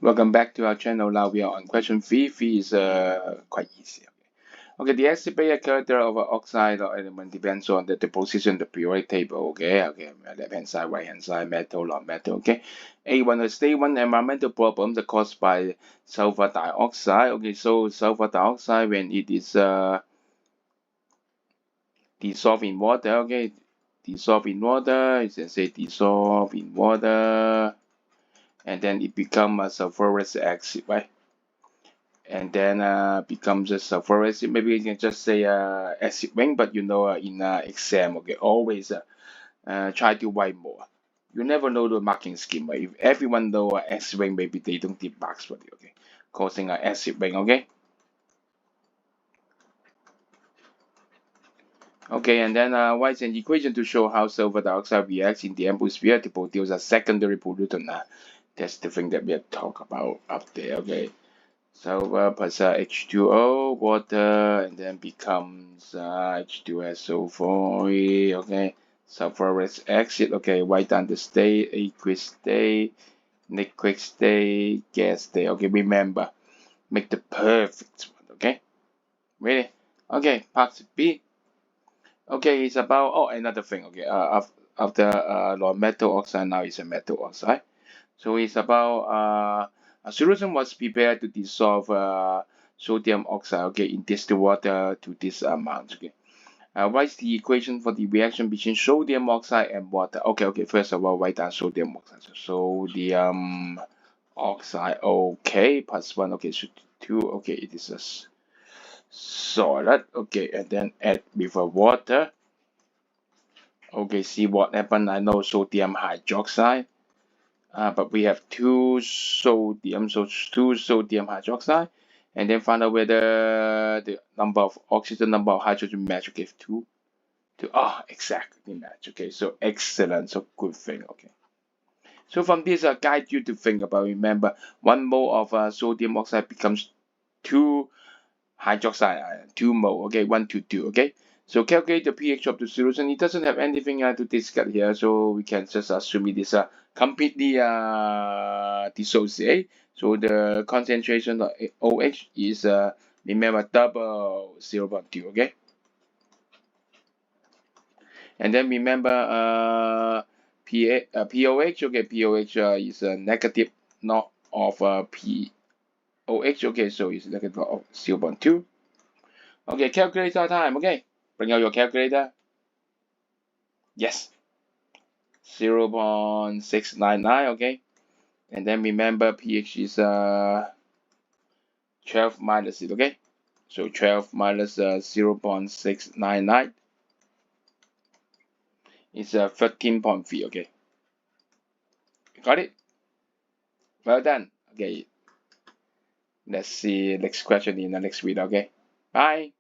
Welcome back to our channel. Now we are on question 3. 3 is quite easy. Okay, the acid base character of an oxide or element depends on the position in the periodic table. Okay, left hand side, right hand side, metal, non-metal. Okay, A1 is stage 1 environmental problems are caused by sulfur dioxide. Okay, so sulfur dioxide when it is dissolved in water. Okay, dissolved in water. You can say dissolve in water, and then it becomes a sulfurous acid, right? And then becomes a sulfurous. Maybe you can just say acid rain, but in exam, okay, always try to write more. You never know the marking scheme, right? If everyone know acid rain, maybe they don't give marks for you, okay, causing acid rain, okay. Okay, and then what's an equation to show how sulfur dioxide reacts in the atmosphere to produce a secondary pollutant? That's the thing that we have talked about up there, okay. Sulfur plus H2O, water, and then becomes H2SO4, okay. Sulfurous acid, okay. Write down the state, aqueous state, liquid state, gas state, okay. Remember, make the perfect one, okay. Ready? Okay, part B. Okay, it's about, oh, another thing, okay. After non-metal oxide, now it's a metal oxide. So it's about a solution was prepared to dissolve sodium oxide, okay, in distilled water to this amount, okay. What's the equation for the reaction between sodium oxide and water? Okay, first of all, write down sodium oxide. So sodium oxide, okay, plus 1, okay, so 2, okay, it is a solid, okay, and then add with a water. Okay, see what happened. I know sodium hydroxide. But we have two sodium, so 2 sodium hydroxide, and then find out whether the number of oxygen, number of hydrogen match. Okay, exactly match. Okay, so excellent, so good thing. Okay, so from this, I guide you to think about. Remember, 1 mole of sodium oxide becomes 2 hydroxide ion, 2 mole. Okay, 1 to 2. Okay. So calculate the pH of the solution. It doesn't have anything to discuss here, so we can just assume it is completely dissociate. So the concentration of OH is remember double 0.2. Okay, and then remember POH. Okay, POH is a negative not of POH. Okay, so it's negative of 0.2. Okay, calculator time. Okay, bring out your calculator. Yes, 0.699. Okay, and then remember pH is 12 minus it. Okay, so 12 minus 0.699 is 13.3. Okay, got it. Well done. Okay, let's see next question in the next video. Okay, bye.